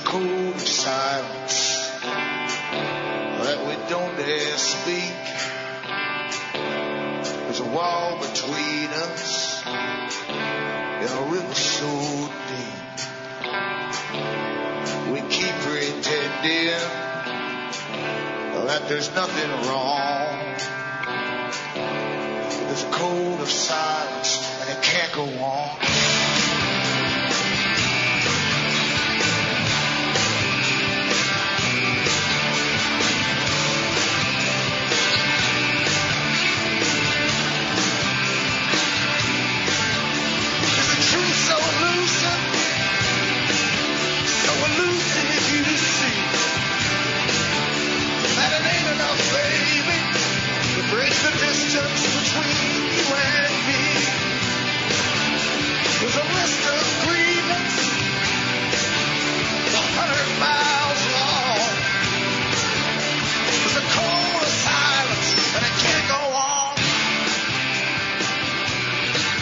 code of silence that we don't dare speak. There's a wall between us and a river so deep. We keep pretending that there's nothing wrong. There's a code of silence and it can't go on.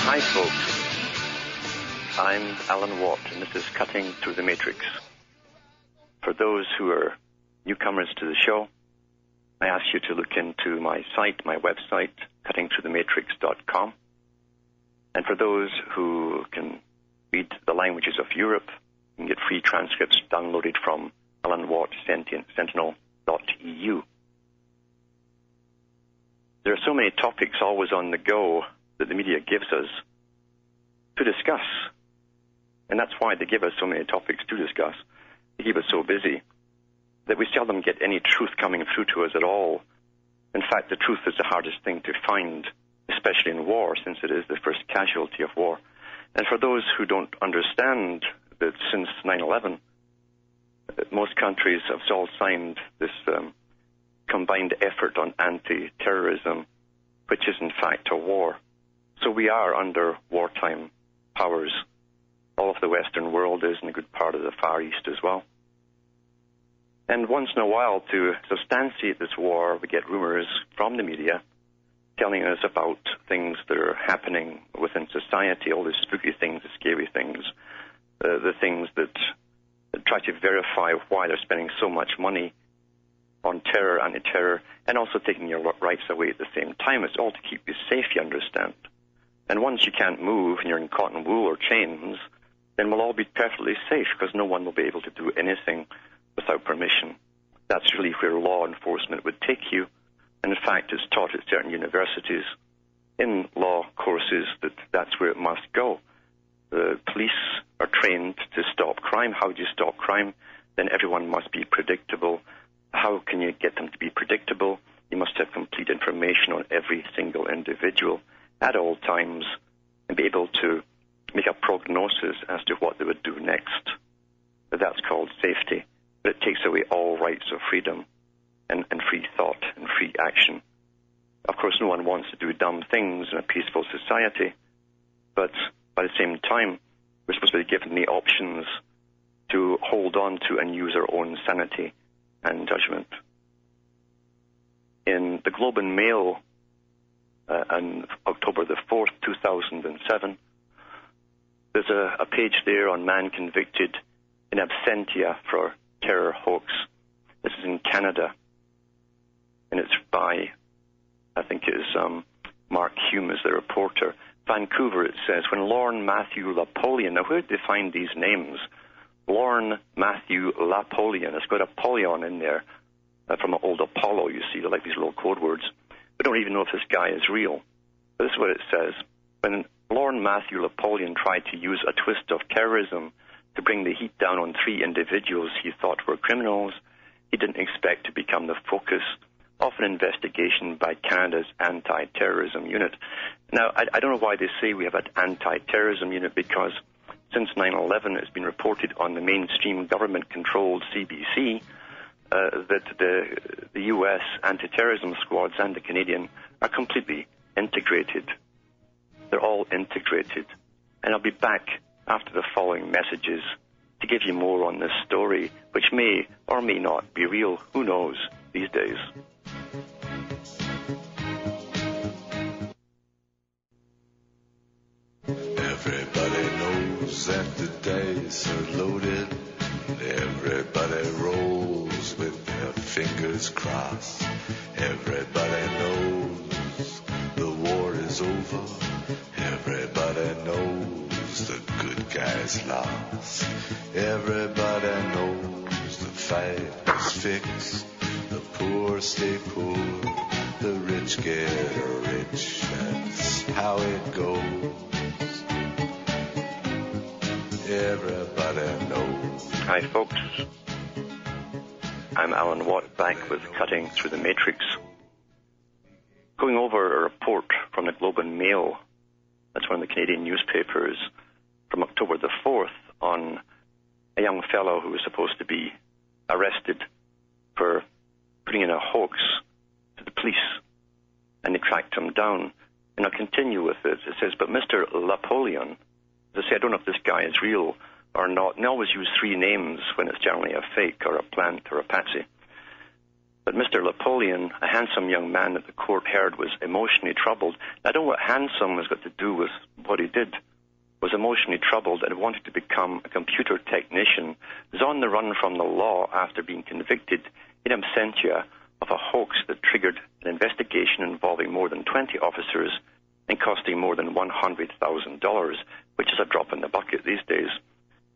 Hi folks, I'm Alan Watt and this is Cutting Through the Matrix. For those who are newcomers to the show, I ask you to look into my site, my website, cuttingthroughthematrix.com. And for those who can read the languages of Europe, you can get free transcripts downloaded from alanwattsentinel.eu. There are so many topics always on the go that the media gives us to discuss. And that's why they give us so many topics to discuss. They keep us so busy that we seldom get any truth coming through to us at all. In fact, the truth is the hardest thing to find, especially in war, since it is the first casualty of war. And for those who don't understand that since 9/11, most countries have all signed this combined effort on anti-terrorism, which is in fact a war. So we are under wartime powers. All of the Western world is, and a good part of the Far East as well. And once in a while, to substantiate this war, we get rumors from the media telling us about things that are happening within society, all the spooky things, the scary things, the things that try to verify why they're spending so much money on terror, anti-terror, and also taking your rights away at the same time. It's all to keep you safe, you understand. And once you can't move and you're in cotton wool or chains, then we'll all be perfectly safe because no one will be able to do anything without permission. That's really where law enforcement would take you. And in fact, it's taught at certain universities in law courses that that's where it must go. The police are trained to stop crime. How do you stop crime? Then everyone must be predictable. How can you get them to be predictable? You must have complete information on every single individual at all times and be able to make a prognosis as to what they would do next. But that's called safety. But it takes away all rights of freedom and free thought and free action. Of course, no one wants to do dumb things in a peaceful society, but by the same time, we're supposed to be given the options to hold on to and use our own sanity and judgment. In the Globe and Mail on October the 4th, 2007, there's a page there on man convicted in absentia for terror hoax. This is in Canada, and it's by, I think it is Mark Hume is the reporter. Vancouver, it says, when Lorne Matthew Napoleon, now where did they find these names? Lorne Matthew Napoleon, it's got Apollyon in there, from an old Apollo, you see, they like these little code words. We don't even know if this guy is real. But this is what it says. When Lorne Matthew Napoleon tried to use a twist of terrorism to bring the heat down on 3 individuals he thought were criminals, he didn't expect to become the focus of an investigation by Canada's Anti-Terrorism Unit. Now, I don't know why they say we have an Anti-Terrorism Unit, because since 9/11 it's been reported on the mainstream government-controlled CBC that the U.S. anti-terrorism squads and the Canadian are completely integrated. They're all integrated. And I'll be back after the following messages to give you more on this story, which may or may not be real. Who knows these days? Everybody knows that the dice are loaded. Everybody rolls with their fingers crossed. Everybody knows the war is over. Everybody knows the good guys lost. Everybody knows the fight is fixed. The poor stay poor. The rich get rich. That's how it goes. Everybody knows. Hi, folks. I'm Alan Watt, back with Cutting Through the Matrix. Going over a report from the Globe and Mail, that's one of the Canadian newspapers, from October the 4th, on a young fellow who was supposed to be arrested for putting in a hoax to the police, and they tracked him down. And I'll continue with it. It says, but Mr. Napoleon, as I say, I don't know if this guy is real or not, and they always use three names when it's generally a fake or a plant or a patsy. But Mr. Napoleon, a handsome young man that the court heard was emotionally troubled. I don't know what handsome has got to do with what he did. Was emotionally troubled and wanted to become a computer technician. Was on the run from the law after being convicted in absentia of a hoax that triggered an investigation involving more than 20 officers and costing more than $100,000, which is a drop in the bucket these days,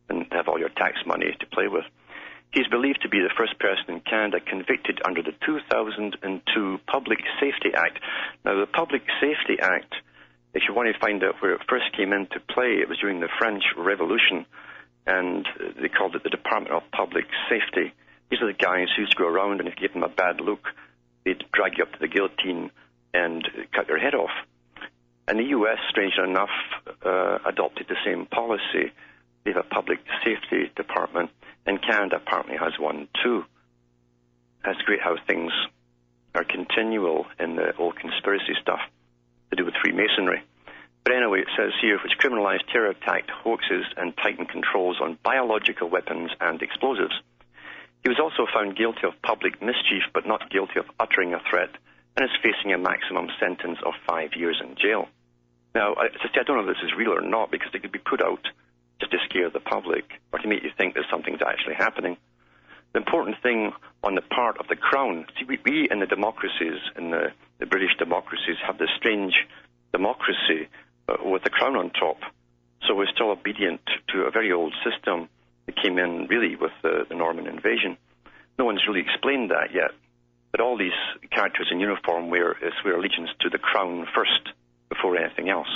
and have all your tax money to play with. He's believed to be the first person in Canada convicted under the 2002 Public Safety Act. Now, the Public Safety Act, if you want to find out where it first came into play, it was during the French Revolution, and they called it the Department of Public Safety. These are the guys who used to go around, and if you give them a bad look, they'd drag you up to the guillotine and cut your head off. And the U.S., strangely enough, adopted the same policy. They have a public safety department, and Canada apparently has one too. It's great how things are continual in the old conspiracy stuff to do with Freemasonry. But anyway, it says here, which criminalized terror attack hoaxes and tightened controls on biological weapons and explosives. He was also found guilty of public mischief, but not guilty of uttering a threat, and is facing a maximum sentence of 5 years in jail. Now, I don't know if this is real or not, because it could be put out just to scare the public, or to make you think that something's actually happening. The important thing on the part of the Crown, see, we in the democracies, in the British democracies, have this strange democracy with the Crown on top. So we're still obedient to a very old system that came in really with the Norman invasion. No one's really explained that yet. But all these characters in uniform swear allegiance to the Crown first before anything else.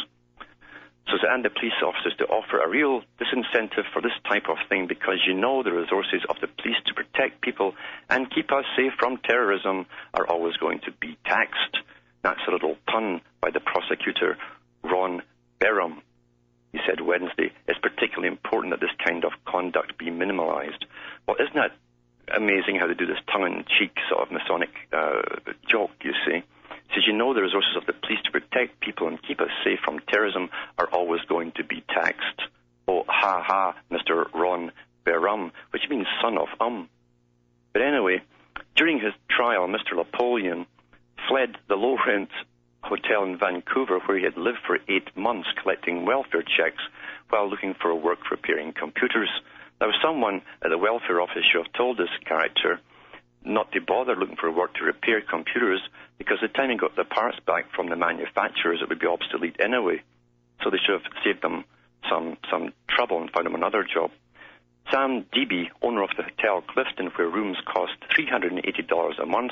So and the police officers to offer a real disincentive for this type of thing, because you know the resources of the police to protect people and keep us safe from terrorism are always going to be taxed. That's a little pun by the prosecutor, Ron Barham. He said Wednesday, it's particularly important that this kind of conduct be minimalized. Well, isn't that amazing how they do this tongue-in-cheek sort of Masonic joke, you see? He says, you know the resources of the police to protect people and keep us safe from terrorism are always going to be taxed. Oh, ha ha, Mr. Ron Barham, which means son of But anyway, during his trial, Mr. Napoleon fled the low-rent hotel in Vancouver, where he had lived for 8 months collecting welfare checks while looking for work repairing computers. Now, someone at the welfare office should have told this character not to bother looking for work to repair computers, because the time he got the parts back from the manufacturers, it would be obsolete anyway. So they should have saved them some trouble and found him another job. Sam Deeby, owner of the Hotel Clifton, where rooms cost $380 a month,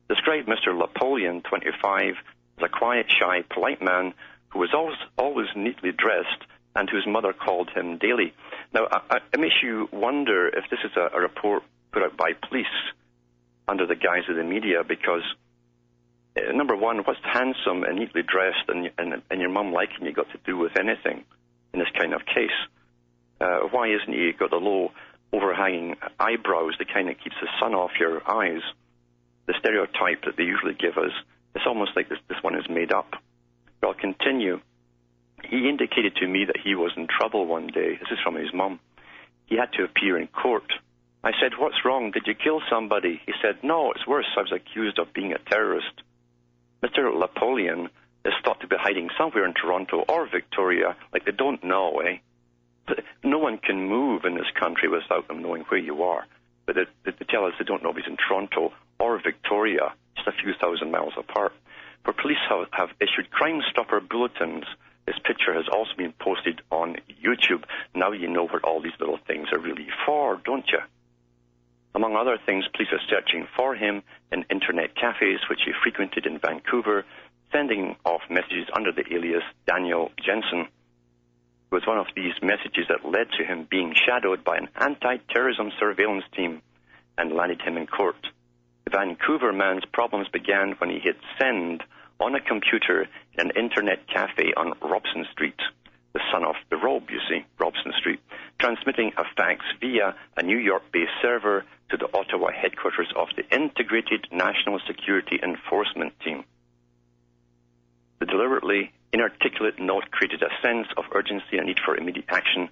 described Mr. Napoleon, 25, as a quiet, shy, polite man who was always neatly dressed and whose mother called him daily. Now, it makes you wonder if this is a report put out by police under the guise of the media, because, number one, what's handsome and neatly dressed and your mum liking you got to do with anything in this kind of case? Why isn't he got the low, overhanging eyebrows, the kind that keeps the sun off your eyes? The stereotype that they usually give us, it's almost like this one is made up. But I'll continue. He indicated to me that he was in trouble one day. This is from his mum. He had to appear in court. I said, what's wrong? Did you kill somebody? He said, no, it's worse. I was accused of being a terrorist. Mr. Napoleon is thought to be hiding somewhere in Toronto or Victoria, like they don't know, eh? No one can move in this country without them knowing where you are. But they tell us they don't know if he's in Toronto or Victoria, just a few thousand miles apart. For police have issued Crime Stopper bulletins. This picture has also been posted on YouTube. Now you know what all these little things are really for, don't you? Among other things, police are searching for him in internet cafes, which he frequented in Vancouver, sending off messages under the alias Daniel Jensen. It was one of these messages that led to him being shadowed by an anti-terrorism surveillance team and landed him in court. The Vancouver man's problems began when he hit send on a computer in an internet cafe on Robson Street, the son of the Rob, you see, Robson Street, transmitting a fax via a New York-based server to the Ottawa headquarters of the Integrated National Security Enforcement Team. The deliberately inarticulate note created a sense of urgency and need for immediate action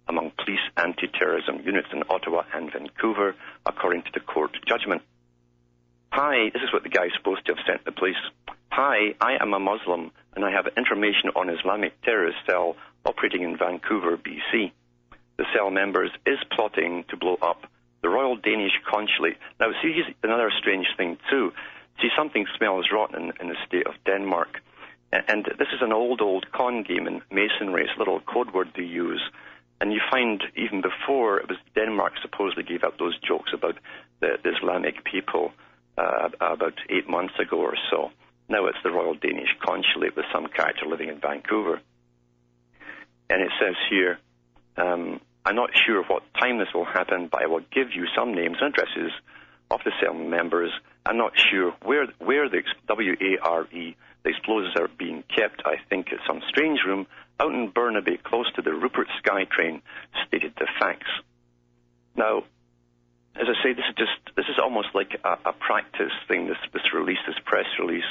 among police anti-terrorism units in Ottawa and Vancouver, according to the court judgment. Hi, this is what the guy's supposed to have sent the police. Hi, I am a Muslim, and I have information on Islamic terrorist cell operating in Vancouver, BC. The cell members is plotting to blow up the Royal Danish Consulate. Now, see, here's another strange thing, too. See, something smells rotten in the state of Denmark. And this is an old con game in Masonry. It's a little code word they use. And you find even before, it was Denmark supposedly gave up those jokes about the Islamic people about 8 months ago or so. Now it's the Royal Danish Consulate with some character living in Vancouver. And it says here, I'm not sure what time this will happen, but I will give you some names and addresses of the cell members. I'm not sure where the WARE, the explosives are being kept. I think it's some strange room out in Burnaby, close to the Rupert SkyTrain, stated the fax. Now, as I say, this is almost like a practice thing, this release, this press release.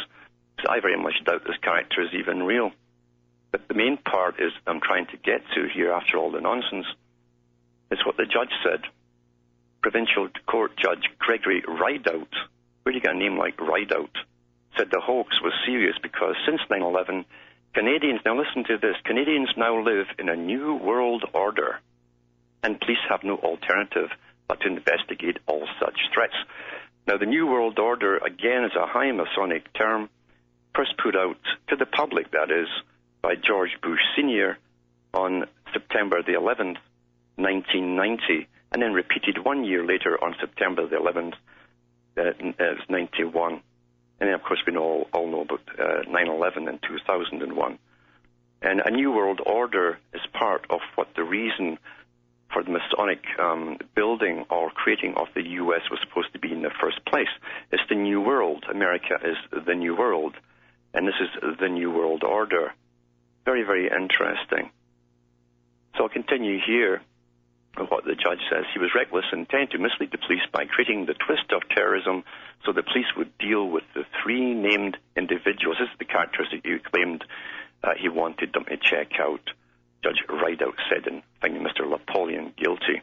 I very much doubt this character is even real. But the main part is I'm trying to get to here after all the nonsense is what the judge said. Provincial Court Judge Gregory Rideout, where do you get a name like Rideout, said the hoax was serious because since 9/11, Canadians, now listen to this, Canadians now live in a new world order, and police have no alternative but to investigate all such threats. Now, the New World Order, again, is a high Masonic term, first put out to the public, that is, by George Bush Sr. on September the 11th, 1990, and then repeated 1 year later on September the 11th, 91. And then, of course, we all know about 9/11 in 2001. And a New World Order is part of what the reason for the Masonic building or creating of the U.S. was supposed to be in the first place. It's the New World. America is the New World. And this is the New World Order. Very, very interesting. So I'll continue here with what the judge says. He was reckless and intended to mislead the police by creating the twist of terrorism so the police would deal with the three named individuals. This is the characters that you claimed he wanted them to check out. Judge Rideout said in finding Mr. Napoleon guilty.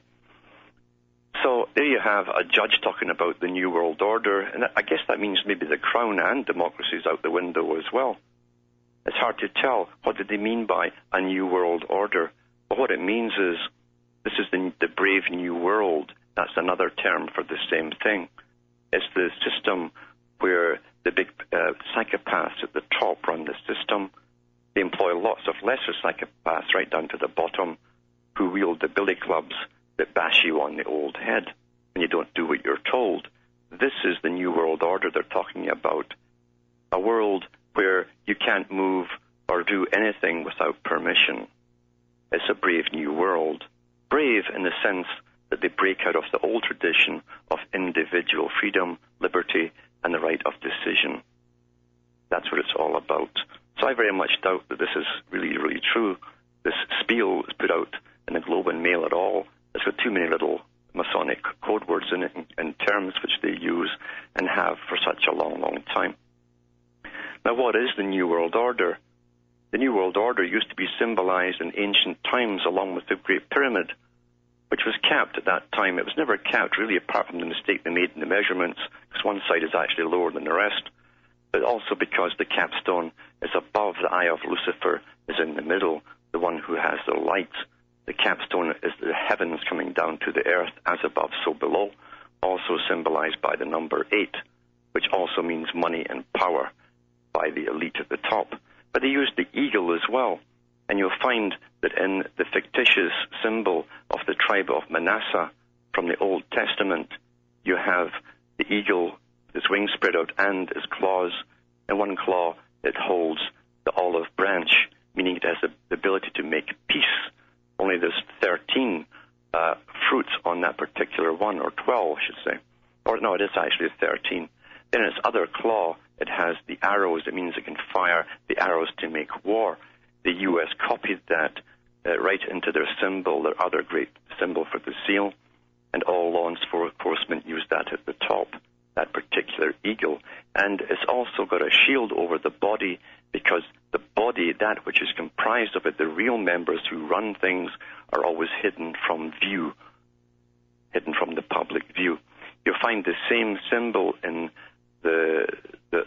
So there you have a judge talking about the New World Order, and I guess that means maybe the Crown and democracy is out the window as well. It's hard to tell. What did they mean by a New World Order? But what it means is this is the brave new world. That's another term for the same thing. It's the system where the big psychopaths at the top run the system. They employ lots of lesser psychopaths right down to the bottom who wield the billy clubs that bash you on the old head when you don't do what you're told. This is the New World Order they're talking about. A world where you can't move or do anything without permission. It's a brave new world. Brave in the sense that they break out of the old tradition of individual freedom, liberty, and the right of decision. That's what it's all about. So I very much doubt that this is really, really true. This spiel is put out in the Globe and Mail at all. It's got too many little Masonic code words in it and terms which they use and have for such a long, long time. Now, what is the New World Order? The New World Order used to be symbolized in ancient times along with the Great Pyramid, which was capped at that time. It was never capped, really, apart from the mistake they made in the measurements, because one side is actually lower than the rest, but also because the capstone is above the eye of Lucifer, is in the middle, the one who has the light. The capstone is the heavens coming down to the earth, as above, so below, also symbolized by the number 8, which also means money and power by the elite at the top. But they used the eagle as well. And you'll find that in the fictitious symbol of the tribe of Manasseh from the Old Testament, you have the eagle, its wings spread out and its claws. In one claw, it holds the olive branch, meaning it has the ability to make peace. Only there's 13 fruits on that particular one, or 12, I should say. Or no, it is actually 13. Then its other claw, it has the arrows. It means it can fire the arrows to make war. The U.S. copied that right into their symbol, their other great symbol for the seal, and all law enforcement used that at the top, that particular eagle. And it's also got a shield over the body, because the body, that which is comprised of it, the real members who run things, are always hidden from view, hidden from the public view. You'll find the same symbol in the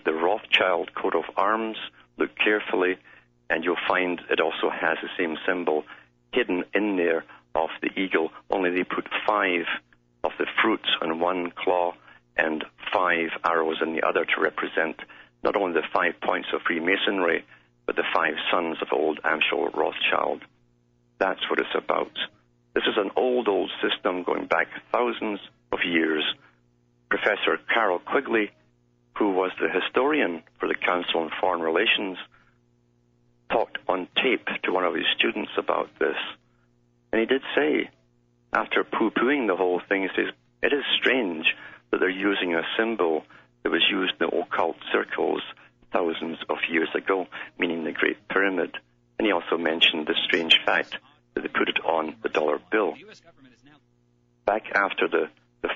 Rothschild coat of arms. Look carefully, and you'll find it also has the same symbol hidden in there of the eagle, only they put 5 of the fruits on one claw and 5 arrows in the other to represent not only the 5 points of Freemasonry, but the 5 sons of old Amschel Rothschild. That's what it's about. This is an old system going back thousands of years. Professor Carroll Quigley, who was the historian for the Council on Foreign Relations, talked on tape to one of his students about this. And he did say, after poo-pooing the whole thing, he says, it is strange that they're using a symbol that was used in the occult circles thousands of years ago, meaning the Great Pyramid. And he also mentioned the strange fact that they put it on the dollar bill. Back after the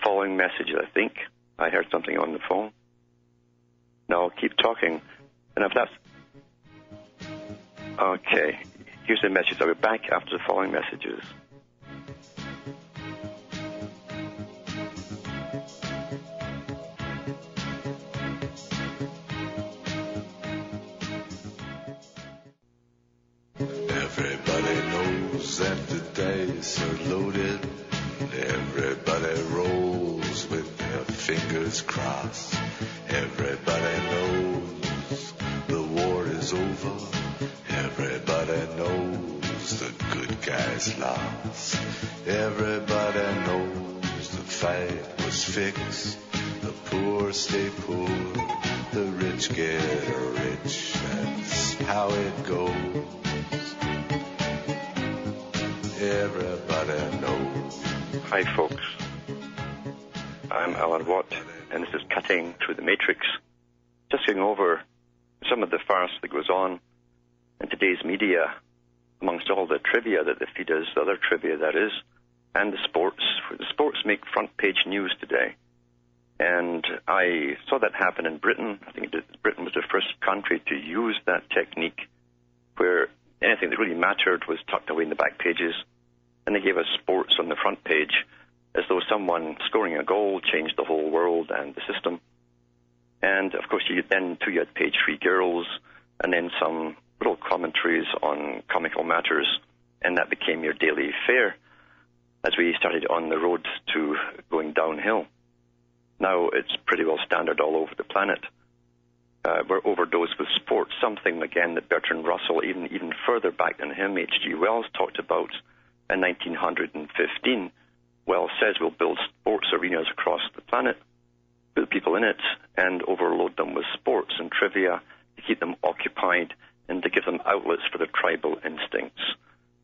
following message, I think. I heard something on the phone. No, keep talking. And if that's... Okay, here's the message. I'll be back after the following messages. Everybody knows that the dice are loaded. Everybody rolls with their fingers crossed. Everybody knows the war is over. Everybody knows the good guys lost. Everybody knows the fight was fixed. The poor stay poor, the rich get rich. That's how it goes. Everybody knows. Hi, folks. I'm Alan Watt, and this is Cutting Through the Matrix. Just going over some of the farce that goes on in today's media, amongst all the trivia that they feed us, the other trivia that is, and the sports. The sports make front page news today. And I saw that happen in Britain. I think Britain was the first country to use that technique, where anything that really mattered was tucked away in the back pages, and they gave us sports on the front page, as though someone scoring a goal changed the whole world and the system. And, of course, you had page 3 girls, and then some little commentaries on comical matters, and that became your daily fare as we started on the road to going downhill. Now it's pretty well standard all over the planet. We're overdosed with sports, something, again, that Bertrand Russell, even further back than him, H.G. Wells, talked about in 1915. Wells says we'll build sports arenas across the planet, put people in it, and overload them with sports and trivia to keep them occupied and to give them outlets for their tribal instincts.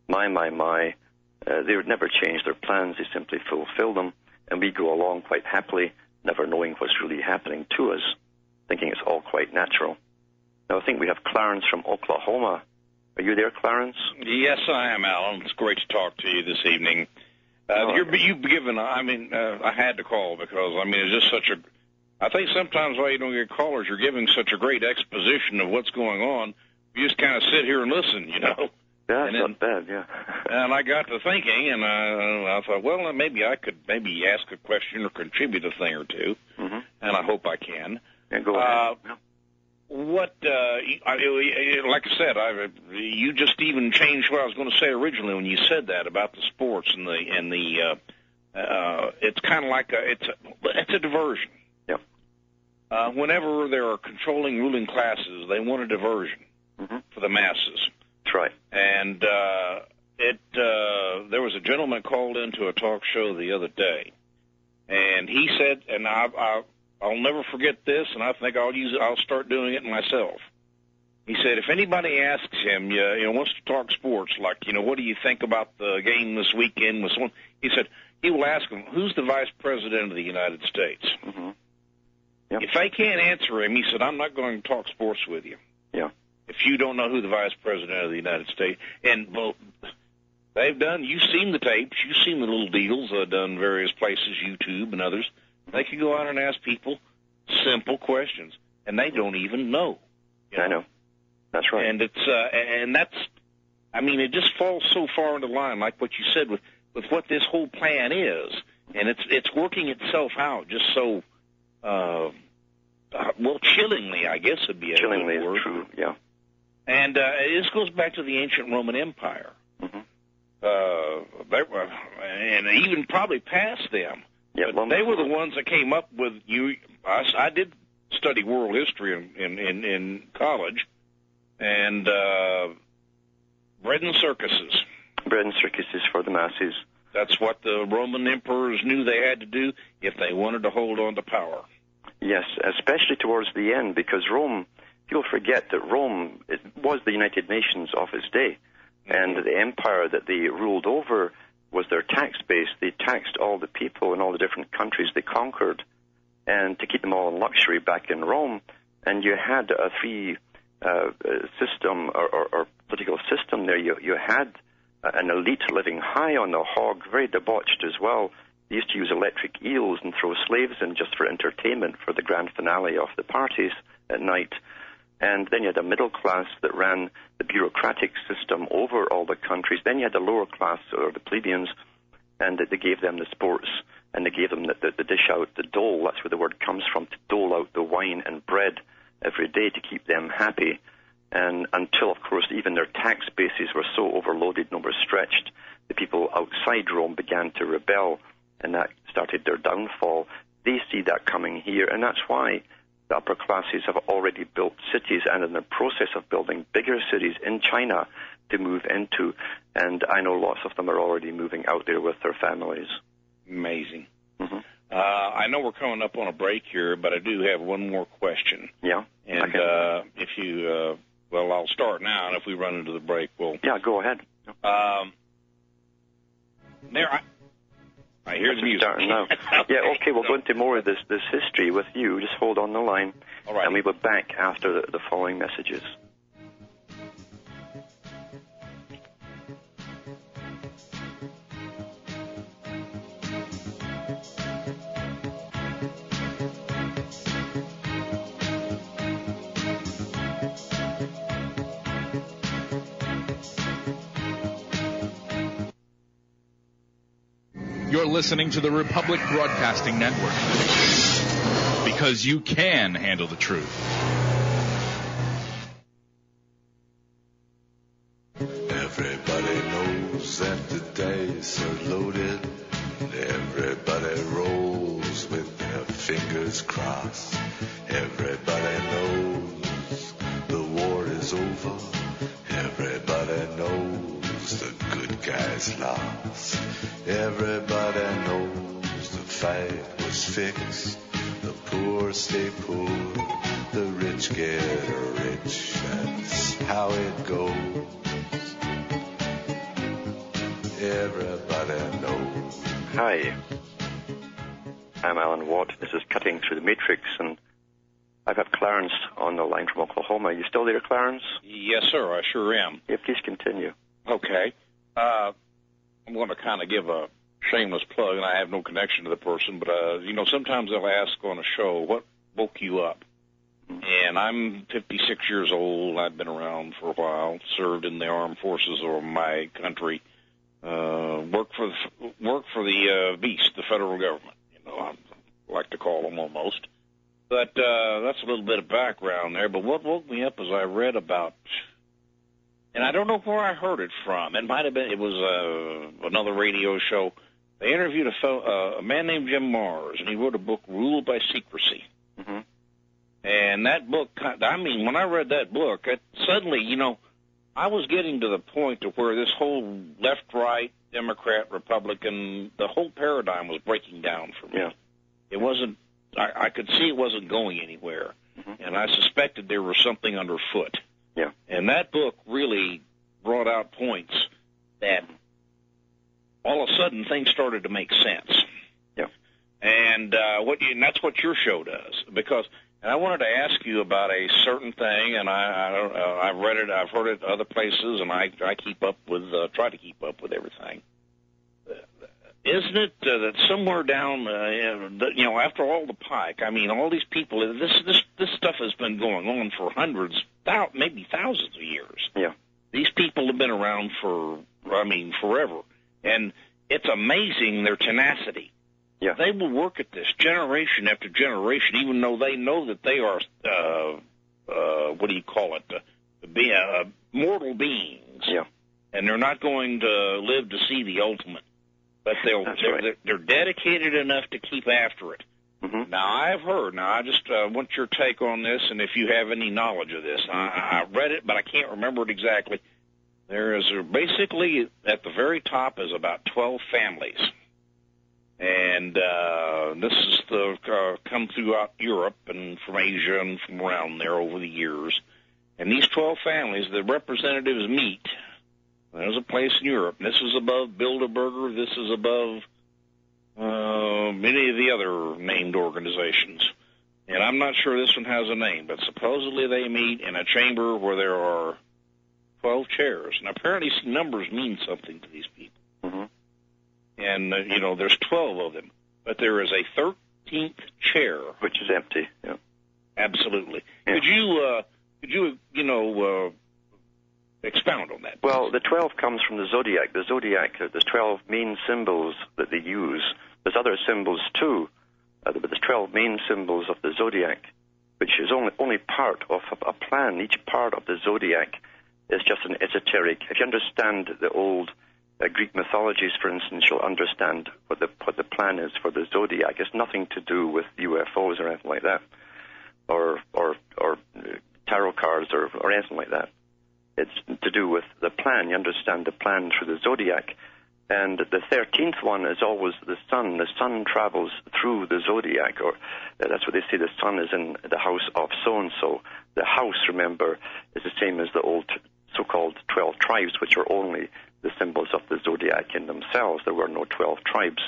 They would never change their plans, they simply fulfill them, and we go along quite happily, never knowing what's really happening to us, thinking it's all quite natural. Now, I think we have Clarence from Oklahoma. Are you there, Clarence? Yes, I am, Alan. It's great to talk to you this evening. You've given, I had to call because, it's just such a, I think sometimes why you don't get callers, you're giving such a great exposition of what's going on. You just kind of sit here and listen, you know. Yeah, it's not bad, yeah. And I got to thinking, and I thought, well, maybe I could ask a question or contribute a thing or two, and I hope I can. Yeah, go ahead. like I said, you just even changed what I was going to say originally when you said that about the sports and the it's kind of like it's a diversion. Yep. Whenever there are controlling ruling classes, they want a diversion for the masses. That's right. And there was a gentleman called into a talk show the other day, and he said, and I'll never forget this, and I think I'll start doing it myself. He said, if anybody asks him, wants to talk sports, like, what do you think about the game this weekend with someone? He said he will ask him, who's the vice president of the United States? Mm-hmm. Yep. If they can't answer him, he said, I'm not going to talk sports with you. Yeah. If you don't know who the vice president of the United States, and well, they've done, you've seen the tapes, you've seen the little deals done various places, YouTube and others. They can go out and ask people simple questions, and they don't even know. I know. That's right. And it just falls so far into line, like what you said with what this whole plan is, and it's working itself out just so, chillingly, I guess would be a chillingly good word. Is true, yeah. And this goes back to the ancient Roman Empire. Mm-hmm. And even probably past them. Yeah, but they were the ones that came up with I did study world history in college, and bread and circuses. Bread and circuses for the masses. That's what the Roman emperors knew they had to do if they wanted to hold on to power. Yes, especially towards the end, because Rome, people forget that Rome was the United Nations of its day, and the empire that they ruled over was their tax base. They taxed all the people in all the different countries they conquered, and to keep them all in luxury back in Rome. And you had a three system or political system there. You had an elite living high on the hog, very debauched as well. They used to use electric eels and throw slaves in just for entertainment for the grand finale of the parties at night. And then you had a middle class that ran the bureaucratic system over all the countries. Then you had the lower class, or the plebeians, and they gave them the sports, and they gave them the dish out, the dole. That's where the word comes from, to dole out the wine and bread every day to keep them happy. And until, of course, even their tax bases were so overloaded and overstretched, the people outside Rome began to rebel, and that started their downfall. They see that coming here, and that's why the upper classes have already built cities and in the process of building bigger cities in China to move into, and I know lots of them are already moving out there with their families. Amazing. Mm-hmm. I know we're coming up on a break here, but I do have one more question. Yeah. And okay. If you, I'll start now, and if we run into the break, we'll... Yeah, go ahead. I hear the music. Starting now. Yeah, okay, we'll go into more of this history with you. Just hold on the line. All right. And we'll be back after the following messages. You're listening to the Republic Broadcasting Network, because you can handle the truth. Everybody knows that the dice are loaded. Everybody rolls with their fingers crossed. Everybody knows the war is over. Everybody knows the good guys lost. Everybody knows the fight was fixed. The poor stay poor, the rich get rich. That's how it goes. Everybody knows. Hi, I'm Alan Watt. This is Cutting Through the Matrix, and I've got Clarence on the line from Oklahoma. Are you still there, Clarence? Yes, sir, I sure am. Yeah, please continue. Okay. I'm going to kind of give a shameless plug, and I have no connection to the person, but, sometimes they'll ask on a show, what woke you up? And I'm 56 years old. I've been around for a while, served in the armed forces of my country, work for the beast, the federal government, I like to call them almost. But that's a little bit of background there. But what woke me up is I read about, and I don't know where I heard it from. It might have been, it was another radio show. They interviewed a man named Jim Mars, and he wrote a book, Ruled by Secrecy. Mm-hmm. And that book, I mean, when I read that book, suddenly, you know, I was getting to the point to where this whole left-right, Democrat, Republican, the whole paradigm was breaking down for me. Yeah. It wasn't, I could see it wasn't going anywhere, and I suspected there was something underfoot. Yeah. And that book really brought out points that all of a sudden things started to make sense. Yeah. And that's what your show does, because. And I wanted to ask you about a certain thing, and I've read it, I've heard it other places, and I keep up with, try to keep up with everything. Isn't it that somewhere down, you know, after all the pike, I mean, all these people, this stuff has been going on for hundreds, maybe thousands of years. Yeah. These people have been around for, I mean, forever, and it's amazing their tenacity. Yeah. They will work at this generation after generation, even though they know that they are, what do you call it, mortal beings. Yeah. And they're not going to live to see the ultimate. But they're dedicated enough to keep after it. Mm-hmm. Now, I've heard, I just want your take on this, and if you have any knowledge of this. I read it, but I can't remember it exactly. There is basically, at the very top is about 12 families. And this is come throughout Europe and from Asia and from around there over the years. And these 12 families, the representatives meet. There's a place in Europe. This is above Bilderberger. This is above many of the other named organizations. And I'm not sure this one has a name, but supposedly they meet in a chamber where there are 12 chairs. And apparently numbers mean something to these people. Mm-hmm. And, you know, there's 12 of them. But there is a 13th chair. Which is empty, yeah. Absolutely. Yeah. Could you expound on that? Well, the 12 comes from the Zodiac. The Zodiac, there's 12 main symbols that they use. There's other symbols, too, but there's 12 main symbols of the Zodiac, which is only part of a plan. Each part of the Zodiac is just an esoteric. If you understand the old Greek mythologies, for instance, you'll understand what the plan is for the Zodiac. It's nothing to do with UFOs or anything like that, or tarot cards or anything like that. It's to do with the plan. You understand the plan through the Zodiac. And the 13th one is always the sun. The sun travels through the Zodiac, or that's what they say, the sun is in the house of so-and-so. The house, remember, is the same as the old so-called 12 tribes, which are only the symbols of the Zodiac in themselves. There were no 12 tribes.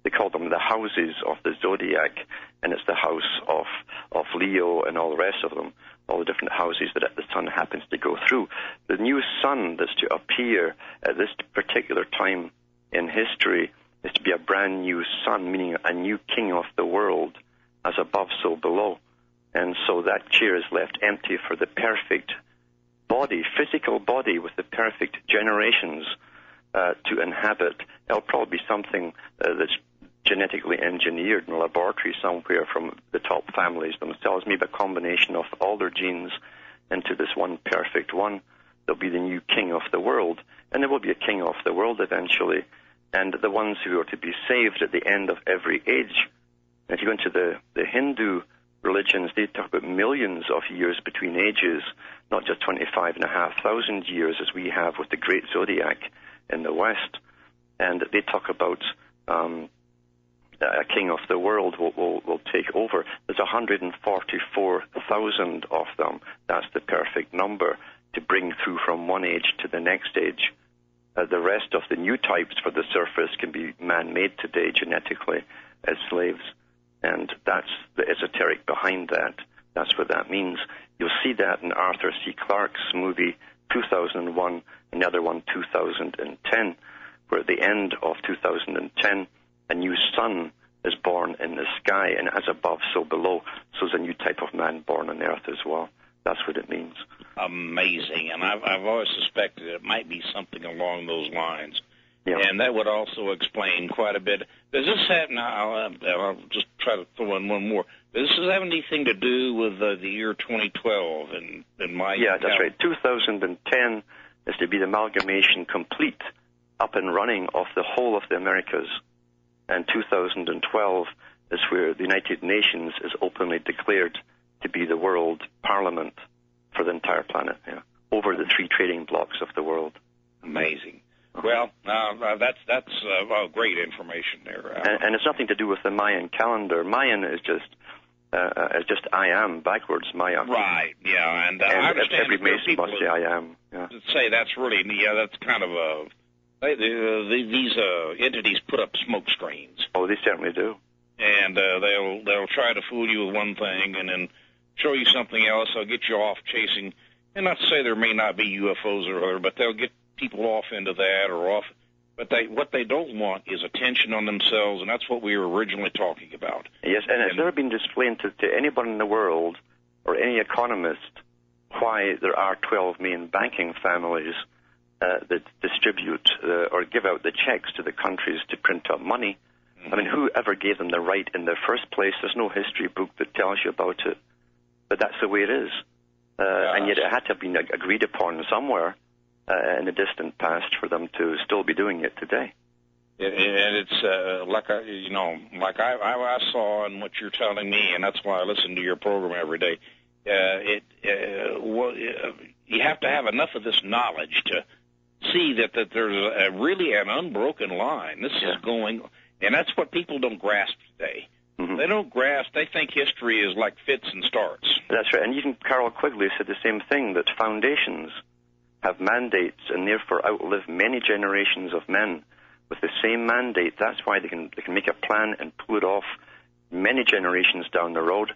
They called them the houses of the Zodiac, and it's the house of Leo and all the rest of them, all the different houses that the sun happens to go through. The new sun that's to appear at this particular time in history is to be a brand new sun, meaning a new king of the world, as above, so below. And so that chair is left empty for the perfect body, physical body with the perfect generations to inhabit. It'll probably be something that's genetically engineered in a laboratory somewhere from the top families themselves, maybe a combination of all their genes into this one perfect one. They'll be the new king of the world, and there will be a king of the world eventually, and the ones who are to be saved at the end of every age. And if you go into the Hindu religions, they talk about millions of years between ages, not just 25,500 years as we have with the great Zodiac in the West. And they talk about a king of the world will take over. There's 144,000 of them. That's the perfect number to bring through from one age to the next age. The rest of the new types for the surface can be man-made today genetically as slaves. And that's the esoteric behind that. That's what that means. You'll see that in Arthur C. Clarke's movie 2001, and the other one 2010, where at the end of 2010, a new sun is born in the sky, and as above, so below. So is a new type of man born on earth as well. That's what it means. Amazing. And I've always suspected it might be something along those lines. Yeah. And that would also explain quite a bit. Does this have, now, I'll just try to throw in one more. Does this have anything to do with the year 2012 and my... Yeah, that's right. 2010 is to be the amalgamation complete, up and running of the whole of the Americas. And 2012 is where the United Nations is openly declared to be the world parliament for the entire planet, over the 3 trading blocks of the world. Amazing. Well, that's great information there. And it's nothing to do with the Mayan calendar. Mayan is just I am backwards Maya. Right. Yeah, and I understand every Mason must say I am. Yeah. Say that's really that's kind of a these entities put up smoke screens. Oh, they certainly do. And they'll try to fool you with one thing and then show you something else. They'll get you off chasing. And not to say there may not be UFOs or other, but they'll get people off into that or off. But what they don't want is attention on themselves, and that's what we were originally talking about. Yes, and it's never been explained to anybody in the world or any economist why there are 12 main banking families that distribute or give out the checks to the countries to print up money. I mean, who ever gave them the right in the first place? There's no history book that tells you about it. But that's the way it is. And yet it had to have been agreed upon somewhere in the distant past for them to still be doing it today. And it's like I saw and what you're telling me, and that's why I listen to your program every day. You have to have enough of this knowledge to see that there's really an unbroken line. This is going, and that's what people don't grasp today. Mm-hmm. They don't grasp. They think history is like fits and starts. That's right. And even Carol Quigley said the same thing, that foundations have mandates and therefore outlive many generations of men with the same mandate. That's why they can make a plan and pull it off many generations down the road.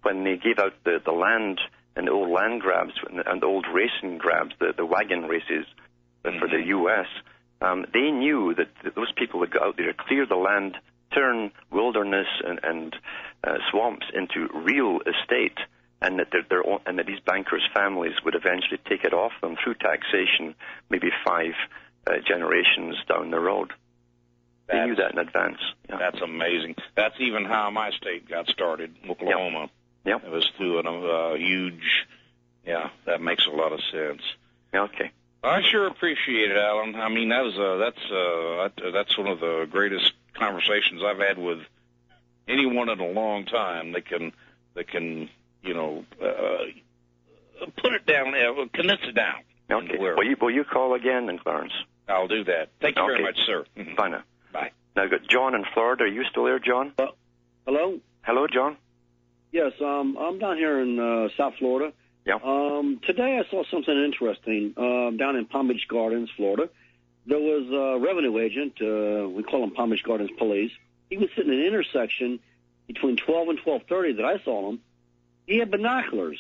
When they gave out the land and the old land grabs and the old racing grabs, the wagon races for the U.S., they knew that those people would go out there to clear the land, turn wilderness and swamps into real estate, and that that these bankers' families would eventually take it off them through taxation, maybe 5 generations down the road. They knew that in advance. Yeah. That's amazing. That's even how my state got started, Oklahoma. Yep. It was through a huge. Yeah, that makes a lot of sense. Okay. I sure appreciate it, Alan. I mean, that's one of the greatest conversations I've had with anyone in a long time. They can put it down, condense it down. Okay. Will you call again then, Clarence? I'll do that. Thank you very much, sir. Bye now. Bye. Now I've got John in Florida. Are you still there, John? Hello? Hello, John? Yes, I'm down here in South Florida. Yeah. Today I saw something interesting down in Palm Beach Gardens, Florida. There was a revenue agent, we call him Palm Beach Gardens Police. He was sitting in an intersection between 12 and 12:30 that I saw him. He had binoculars.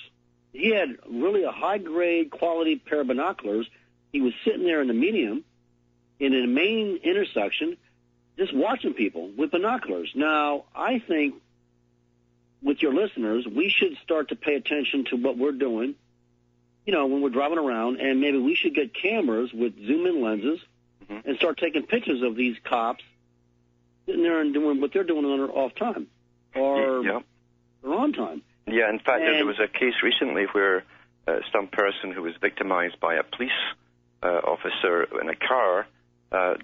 He had really a high-grade quality pair of binoculars. He was sitting there in the medium in a main intersection just watching people with binoculars. Now, I think with your listeners, we should start to pay attention to what we're doing, when we're driving around, and maybe we should get cameras with zoom-in lenses and start taking pictures of these cops sitting there and doing what they're doing on their off time or their on time. Yeah, in fact, there was a case recently where some person who was victimized by a police officer in a car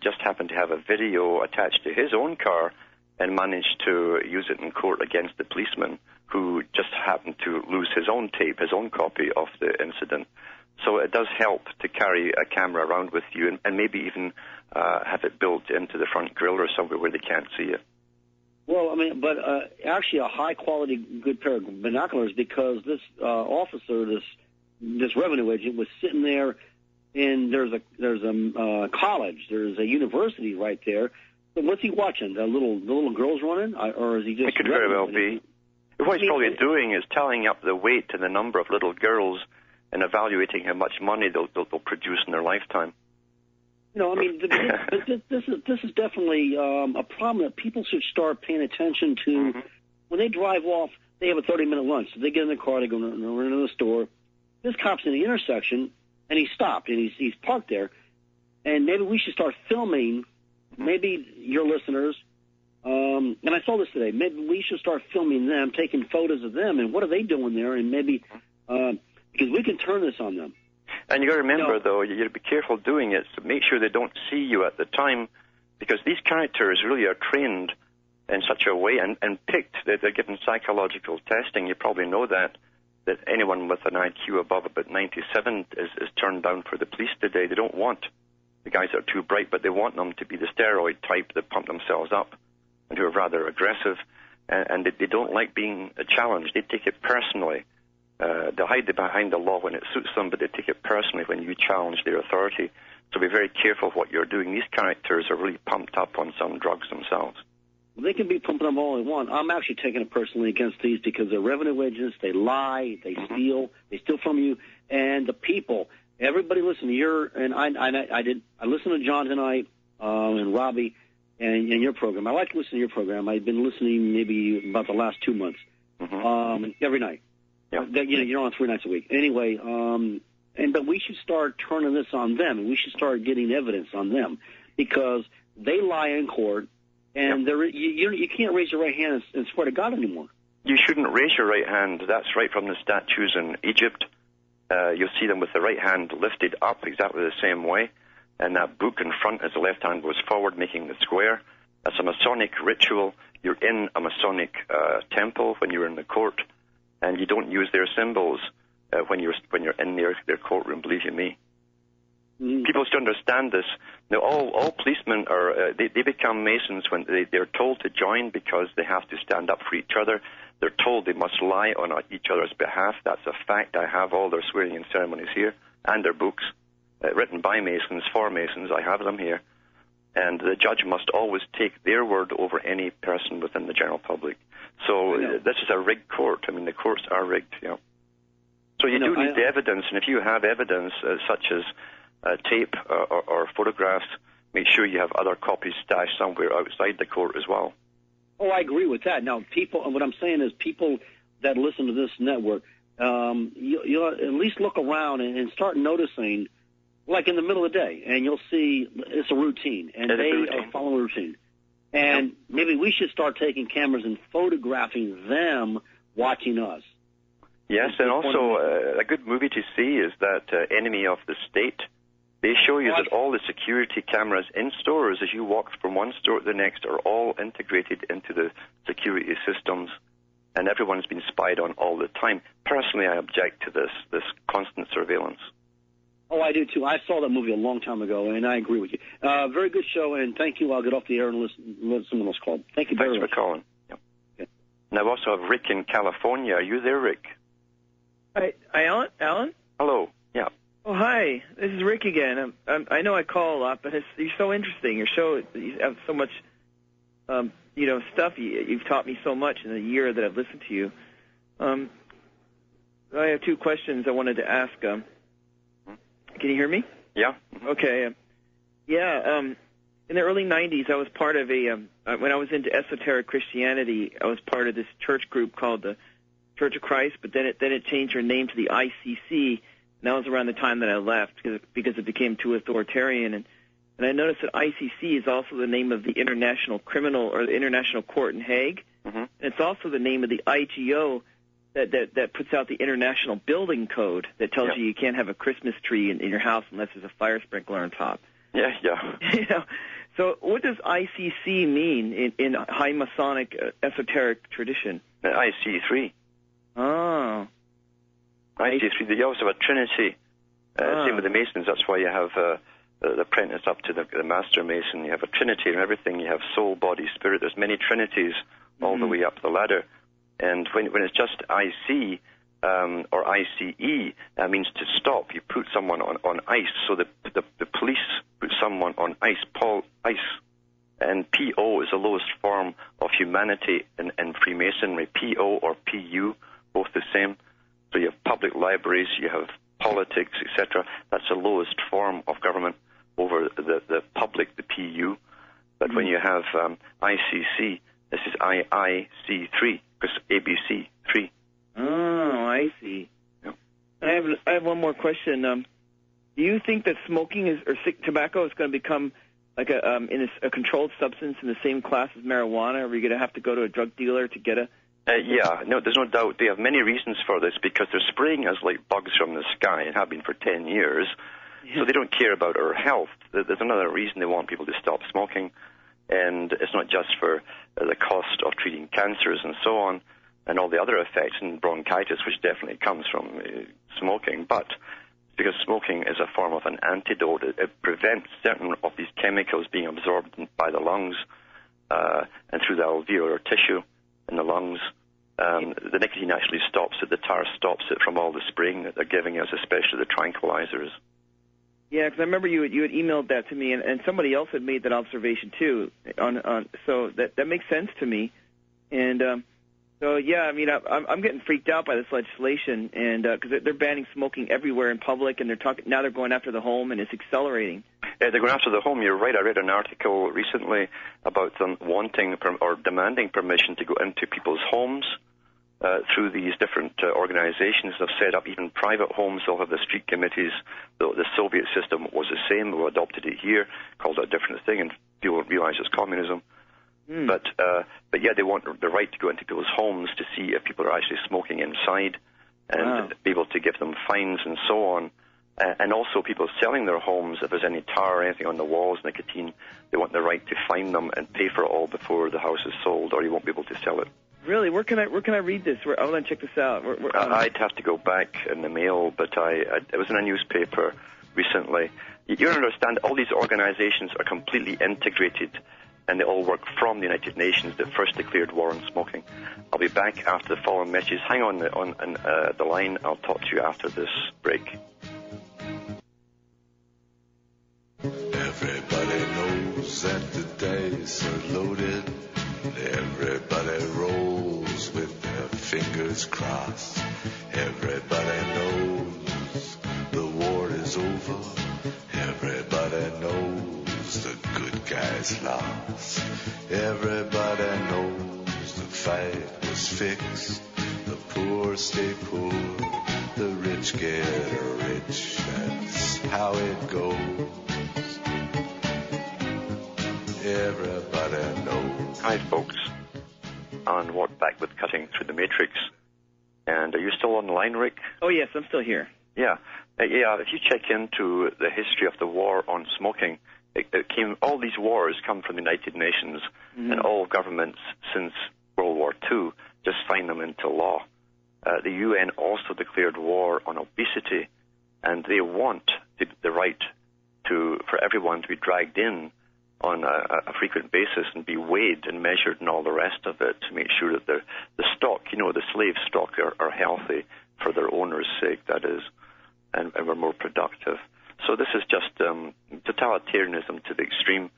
just happened to have a video attached to his own car and managed to use it in court against the policeman who just happened to lose his own tape, his own copy of the incident. So it does help to carry a camera around with you and maybe even have it built into the front grille or somewhere where they can't see it. Well, I mean, but actually a high-quality, good pair of binoculars, because this officer, this revenue agent, was sitting there, and there's a college, there's a university right there. So what's he watching? The little girls running, or is he just? It could very well be. What he's probably doing is tallying up the weight and the number of little girls and evaluating how much money they'll produce in their lifetime. I mean, this is definitely a problem that people should start paying attention to. When they drive off, they have a 30-minute lunch. So they get in their car, they go run into the store. This cop's in the intersection, and he stopped, and he's parked there. And maybe we should start filming, maybe your listeners, and I saw this today, maybe we should start filming them, taking photos of them, and what are they doing there, and maybe, because we can turn this on them. And you got to remember, though, you got to be careful doing it, so make sure they don't see you at the time, because these characters really are trained in such a way and picked. They're given psychological testing. You probably know that anyone with an IQ above about 97 is turned down for the police today. They don't want the guys that are too bright, but they want them to be the steroid type that pump themselves up and who are rather aggressive, and they don't like being challenged. They take it personally. They'll hide behind the law when it suits them, but they take it personally when you challenge their authority. So be very careful of what you're doing. These characters are really pumped up on some drugs themselves. They can be pumping them all they want. I'm actually taking it personally against these because they're revenue agents. They lie. They steal. They steal from you. And the people, everybody listen. I listened to John tonight and Robbie and your program. I like to listen to your program. I've been listening maybe about the last 2 months every night. Yeah. You're on 3 nights a week. Anyway, but we should start turning this on them, and we should start getting evidence on them because they lie in court. And you can't raise your right hand and swear to God anymore. You shouldn't raise your right hand. That's right from the statues in Egypt. You'll see them with the right hand lifted up exactly the same way. And that book in front as the left hand goes forward, making the square. That's a Masonic ritual. You're in a Masonic temple when you're in the court, and you don't use their symbols when you're in their courtroom, believe you me. People should understand this. Now, all policemen they become Masons when they're told to join because they have to stand up for each other. They're told they must lie on each other's behalf. That's a fact. I have all their swearing-in ceremonies here and their books written by Masons for Masons. I have them here. And the judge must always take their word over any person within the general public. So this is a rigged court. I mean, the courts are rigged. Yeah. So you do need the evidence, and if you have evidence such as tape or photographs, make sure you have other copies stashed somewhere outside the court as well. Oh, I agree with that. Now, what I'm saying is people that listen to this network, you'll at least look around and start noticing, like in the middle of the day, and you'll see it's a routine, and they are following a routine. And maybe we should start taking cameras and photographing them watching us. Yes, and also a good movie to see is that Enemy of the State. They show you that all the security cameras in stores as you walk from one store to the next are all integrated into the security systems, and everyone's been spied on all the time. Personally, I object to this constant surveillance. Oh, I do, too. I saw that movie a long time ago, and I agree with you. Very good show, and thank you. I'll get off the air and let someone else call. Thank you very much. Thanks for calling. Yep. Okay. And I also have Rick in California. Are you there, Rick? Hi, Alan? Hello. Yeah. Oh, hi. This is Rick again. I know I call a lot, but you're so interesting. Your show, you have so much, stuff. You've taught me so much in the year that I've listened to you. I have 2 questions I wanted to ask. Can you hear me? Yeah. Okay. In the early 90s, I was part of when I was into esoteric Christianity, I was part of this church group called the Church of Christ, but then it changed their name to the ICC. And that was around the time that I left because it became too authoritarian. And I noticed that ICC is also the name of the International Criminal or the International Court in Hague. And it's also the name of the IGO that puts out the International Building Code that tells you can't have a Christmas tree in your house unless there's a fire sprinkler on top. Yeah. So what does ICC mean in high Masonic esoteric tradition? IC3. Oh. IC3. They also have a Trinity. Same with the Masons. That's why you have the apprentice up to the Master Mason. You have a Trinity and everything. You have soul, body, spirit. There's many Trinities all the way up the ladder. And when it's just IC or ICE, that means to stop. You put someone on ice. So the police put someone on ice. Ice. And PO is the lowest form of humanity in Freemasonry. PO or PU, both the same. So you have public libraries, you have politics, etc. That's the lowest form of government over the public, the PU. But when you have ICC, this is IIC3, because ABC 3. Oh, I see. Yep. I have one more question. Do you think that smoking or tobacco is going to become like a controlled substance in the same class as marijuana? Or are you going to have to go to a drug dealer to get a... No, there's no doubt. They have many reasons for this because they're spraying us like bugs from the sky and have been for 10 years. Yeah. So they don't care about our health. There's another reason they want people to stop smoking. And it's not just for the cost of treating cancers and so on and all the other effects and bronchitis, which definitely comes from smoking, but because smoking is a form of an antidote. It prevents certain of these chemicals being absorbed by the lungs and through the alveolar tissue in the lungs. The nicotine actually stops it. The tar stops it from all the spraying that they're giving us, especially the tranquilizers. Yeah, because I remember you had emailed that to me, and somebody else had made that observation too. So that makes sense to me. And so yeah, I mean, I'm getting freaked out by this legislation, and because they're banning smoking everywhere in public, and now they're going after the home, and it's accelerating. Yeah, they're going after the home. You're right. I read an article recently about them wanting or demanding permission to go into people's homes. Through these different organizations that have set up even private homes. They'll have the street committees. The Soviet system was the same. We adopted it here, called it a different thing, and people don't realize it's communism. But yeah, they want the right to go into people's homes to see if people are actually smoking inside and be able to give them fines and so on. And also people selling their homes, if there's any tar or anything on the walls, nicotine, they want the right to fine them and pay for it all before the house is sold, or you won't be able to sell it. Really? Where can I read this? I want to check this out. I'd have to go back in the mail, but it was in a newspaper recently. You don't understand, all these organizations are completely integrated, and they all work from the United Nations that first declared war on smoking. I'll be back after the following messages. Hang on the line. I'll talk to you after this break. Everybody knows that the dice are loaded. Everybody rolls with their fingers crossed. Everybody knows the war is over. Everybody knows the good guys lost. Everybody knows the fight was fixed. The poor stay poor, the rich get rich. That's how it goes. Everybody knows. Hi, folks. Alan Watt back with Cutting Through the Matrix. And are you still on the line, Rick? Oh, yes, I'm still here. Yeah. If you check into the history of the war on smoking, all these wars come from the United Nations, and all governments since World War II just sign them into law. The UN also declared war on obesity, and they want the right for everyone to be dragged in on a frequent basis and be weighed and measured and all the rest of it to make sure that the stock, the slave stock are healthy for their owner's sake, that is, and we're more productive. So this is just totalitarianism to the extreme,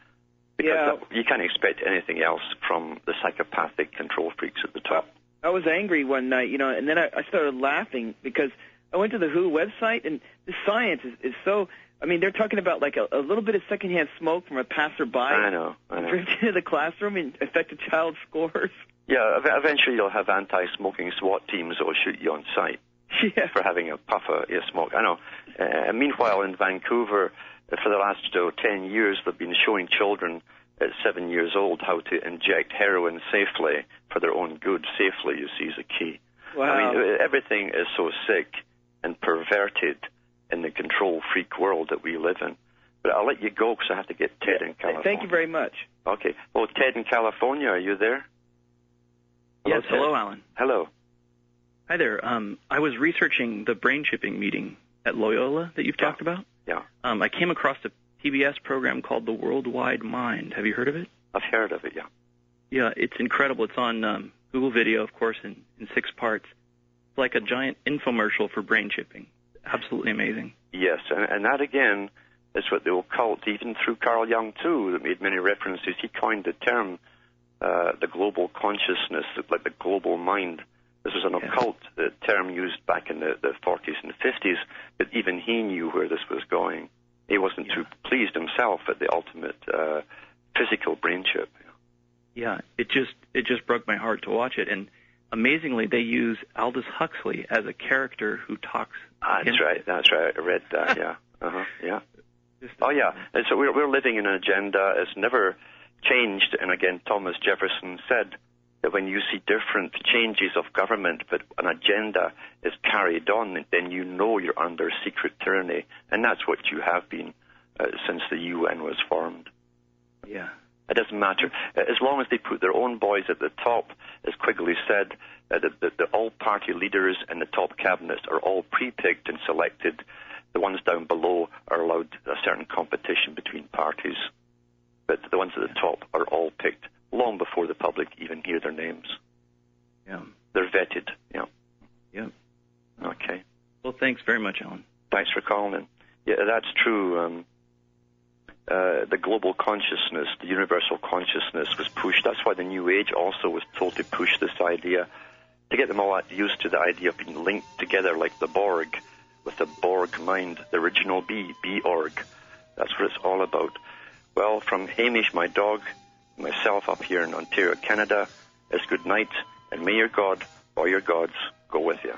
because you can't expect anything else from the psychopathic control freaks at the top. I was angry one night, and then I started laughing because I went to the WHO website, and the science is so... I mean, they're talking about like a little bit of secondhand smoke from a passerby. I know. Drift into the classroom and affect a child's scores. Yeah, eventually you'll have anti-smoking SWAT teams that will shoot you on sight for having a puff of smoke. I know. And meanwhile, in Vancouver, for the last 10 years, they've been showing children at 7 years old how to inject heroin safely for their own good. Safely, you see, is a key. Wow. I mean, everything is so sick and perverted in the control freak world that we live in. But I'll let you go because I have to get Ted in California. Thank you very much. Okay. Well, Ted in California, are you there? Hello, yes, Ted. Hello, Alan. Hello. Hi there. I was researching the brain chipping meeting at Loyola that you've talked about. Yeah. I came across a PBS program called The Worldwide Mind. Have you heard of it? I've heard of it, yeah. Yeah, it's incredible. It's on Google Video, of course, in 6 parts. It's like a giant infomercial for brain chipping. Absolutely amazing. Yes, and that again is what the occult, even through Carl Jung too, that made many references. He coined the term the global consciousness, like the global mind. This was an occult term used back in the 40s and 50s, but even he knew where this was going. He wasn't too pleased himself at the ultimate physical brain chip. Yeah, it just broke my heart to watch it, and amazingly, they use Aldous Huxley as a character who talks. That's right. I read that, yeah. Yeah. Oh, yeah. And so we're living in an agenda. It's never changed. And again, Thomas Jefferson said that when you see different changes of government, but an agenda is carried on, then you know you're under secret tyranny. And that's what you have been since the UN was formed. Yeah. It doesn't matter. As long as they put their own boys at the top, as Quigley said, the all-party leaders and the top cabinets are all pre-picked and selected. The ones down below are allowed a certain competition between parties. But the ones at the top are all picked long before the public even hear their names. Yeah. They're vetted, yeah. Yeah. Okay. Well, thanks very much, Alan. Thanks for calling in. Yeah, that's true. The global consciousness, the universal consciousness was pushed. That's why the New Age also was told to push this idea, to get them all used to the idea of being linked together like the BORG, with the BORG mind, the original BORG. That's what it's all about. Well, from Hamish, my dog, myself up here in Ontario, Canada, it's good night, and may your God or your gods go with you.